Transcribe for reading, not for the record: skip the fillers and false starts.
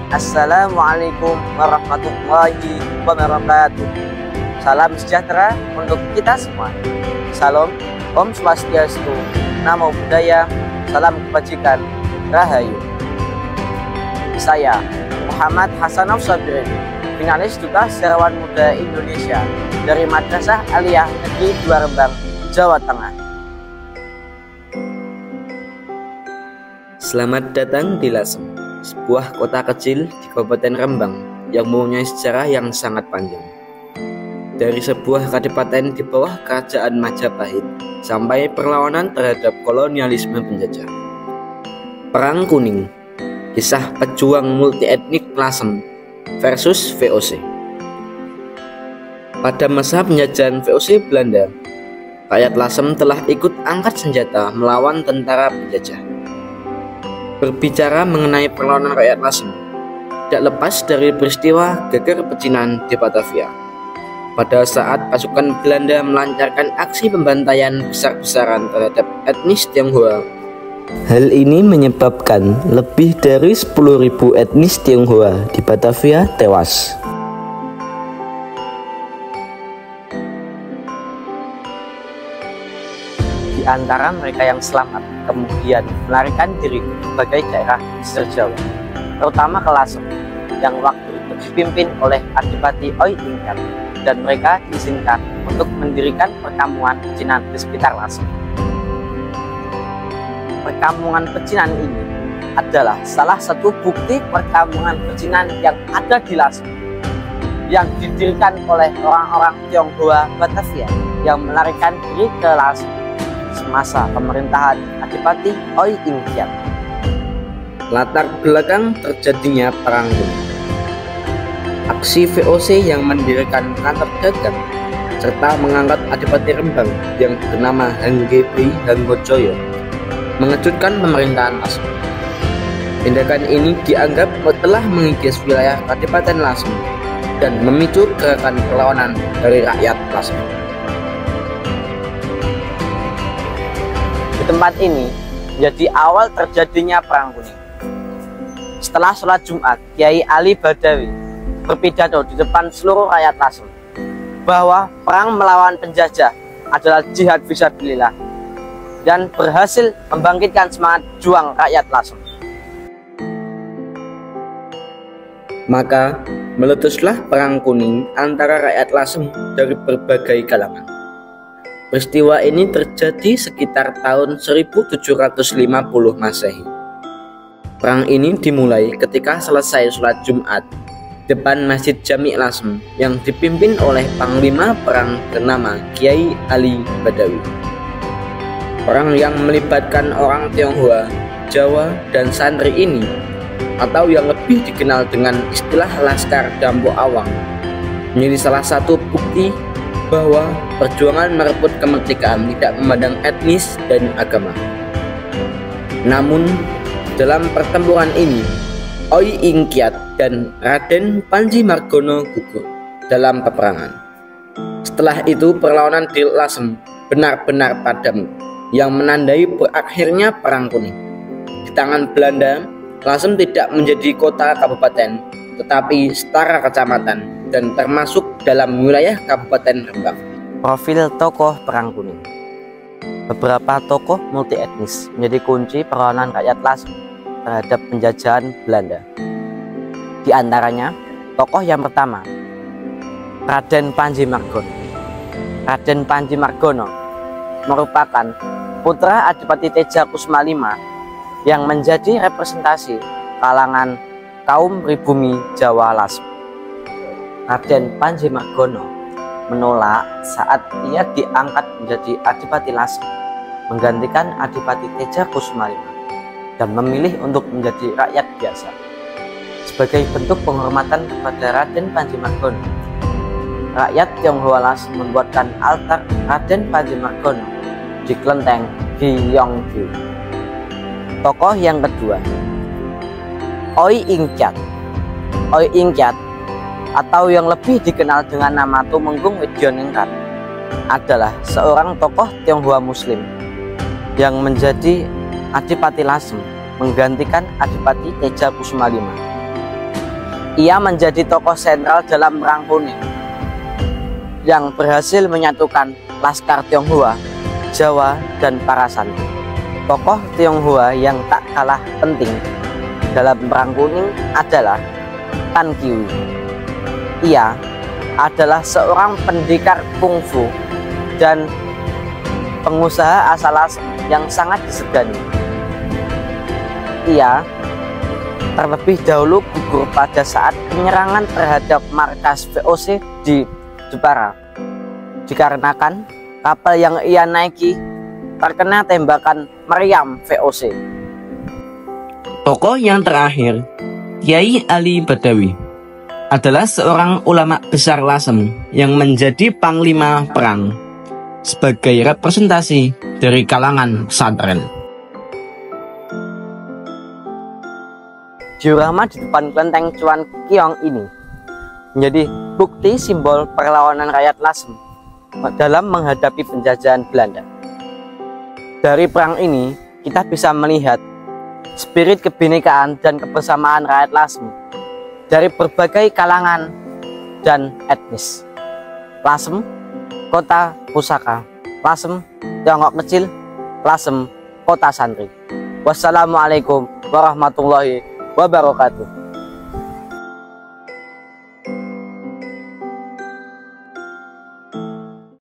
Assalamualaikum warahmatullahi wabarakatuh. Salam sejahtera untuk kita semua. Salam, Om Swastiastu, Namo Buddhaya, salam kebajikan, Rahayu. Saya Muhammad Hasanov Sabirin, finalis Duta Sejarawan Muda Indonesia dari Madrasah Aliyah Negeri 2 Rembang, Jawa Tengah. Selamat datang di Lasem, sebuah kota kecil di Kabupaten Rembang yang mempunyai sejarah yang sangat panjang. Dari sebuah kadipaten di bawah kerajaan Majapahit sampai perlawanan terhadap kolonialisme penjajah. Perang Kuning, kisah pejuang multietnik Lasem versus VOC. Pada masa penjajahan VOC Belanda, rakyat Lasem telah ikut angkat senjata melawan tentara penjajah. Berbicara mengenai perlawanan rakyat Lasem, tidak lepas dari peristiwa geger pecinan di Batavia. Pada saat pasukan Belanda melancarkan aksi pembantaian besar-besaran terhadap etnis Tionghoa, hal ini menyebabkan lebih dari 10.000 etnis Tionghoa di Batavia tewas. Di antara mereka yang selamat kemudian melarikan diri ke berbagai daerah di pesisir Jawa, terutama ke Lasem yang waktu itu dipimpin oleh Adipati Oi Ingkat, dan mereka diizinkan untuk mendirikan perkampungan pecinan di sekitar Lasem. Perkampungan pecinan ini adalah salah satu bukti perkampungan pecinan yang ada di Lasem, yang didirikan oleh orang-orang Tionghoa Batavia yang melarikan diri ke Lasem semasa pemerintahan Adipati Oi Ingkat. Latar belakang terjadinya Perang Kuning. Aksi VOC yang mendirikan kantor dagang serta mengangkat Adipati Rembang yang bernama Hanggebei Hanggojoyo mengejutkan pemerintahan Lasem. Tindakan ini dianggap telah mengikis wilayah Kadipaten Lasem dan memicu gerakan perlawanan dari rakyat Lasem. Di tempat ini menjadi awal terjadinya Perang Kuning. Setelah sholat Jumat, Kiai Ali Badawi berpidato di depan seluruh rakyat Lasem bahwa perang melawan penjajah adalah jihad fisabilillah dan berhasil membangkitkan semangat juang rakyat Lasem. Maka meletuslah Perang Kuning antara rakyat Lasem dari berbagai kalangan. Peristiwa ini terjadi sekitar tahun 1750 Masehi. Perang ini dimulai ketika selesai sholat Jumat depan Masjid Jami' Lasem yang dipimpin oleh Panglima Perang bernama Kiai Ali Badawi. Perang yang melibatkan orang Tionghoa, Jawa, dan santri ini, atau yang lebih dikenal dengan istilah Laskar Dampo Awang, menjadi salah satu bukti bahwa perjuangan merebut kemerdekaan tidak memandang etnis dan agama. Namun, dalam pertempuran ini, Oi Ingkat dan Raden Panji Margono gugur dalam peperangan. Setelah itu, perlawanan di Lasem benar-benar padam, yang menandai berakhirnya Perang Kuning. Di tangan Belanda, Lasem tidak menjadi kota kabupaten, tetapi setara kecamatan dan termasuk dalam wilayah Kabupaten Rembang. Profil tokoh Perang Kuning. Beberapa tokoh multi etnis menjadi kunci perlawanan rakyat Lasem terhadap penjajahan Belanda. Di antaranya, tokoh yang pertama, Raden Panji Margono. Raden Panji Margono merupakan putra Adipati Teja Kusuma V yang menjadi representasi kalangan kaum pribumi Jawa Lasem. Raden Panji Margono menolak saat ia diangkat menjadi Adipati Lasem, menggantikan Adipati Teja Kusuma V, dan memilih untuk menjadi rakyat biasa. Sebagai bentuk penghormatan kepada Raden Panji Margono, rakyat Tionghoa Lasem membuatkan altar Raden Panji Margono di kelenteng Gyeongju. Tokoh yang kedua, Oi Ingkat. Oi Ingkat, atau yang lebih dikenal dengan nama Tumenggung Widyaningrat, adalah seorang tokoh Tionghoa Muslim yang menjadi Adipati Lasem, menggantikan Adipati Teja Kusuma V. Ia menjadi tokoh sentral dalam Perang Kuning yang berhasil menyatukan Laskar Tionghoa, Jawa, dan para santri. Tokoh Tionghoa yang tak kalah penting dalam Perang Kuning adalah Tan Kiwi. Ia adalah seorang pendekar kungfu dan pengusaha asal Lasem yang sangat disegani. Ia terlebih dahulu gugur pada saat penyerangan terhadap markas VOC di Jepara, dikarenakan kapal yang ia naiki terkena tembakan meriam VOC. Tokoh yang terakhir, Kiai Ali Badawi, adalah seorang ulama besar Lasem yang menjadi panglima perang sebagai representasi dari kalangan pesantren. Diorama di depan kelenteng Cuan Kiong ini menjadi bukti simbol perlawanan rakyat Lasem dalam menghadapi penjajahan Belanda. Dari perang ini kita bisa melihat spirit kebinekaan dan kebersamaan rakyat Lasem dari berbagai kalangan dan etnis. Lasem, kota pusaka. Lasem, Tiongkok kecil. Lasem, kota santri. Wassalamualaikum warahmatullahi wabarakatuh.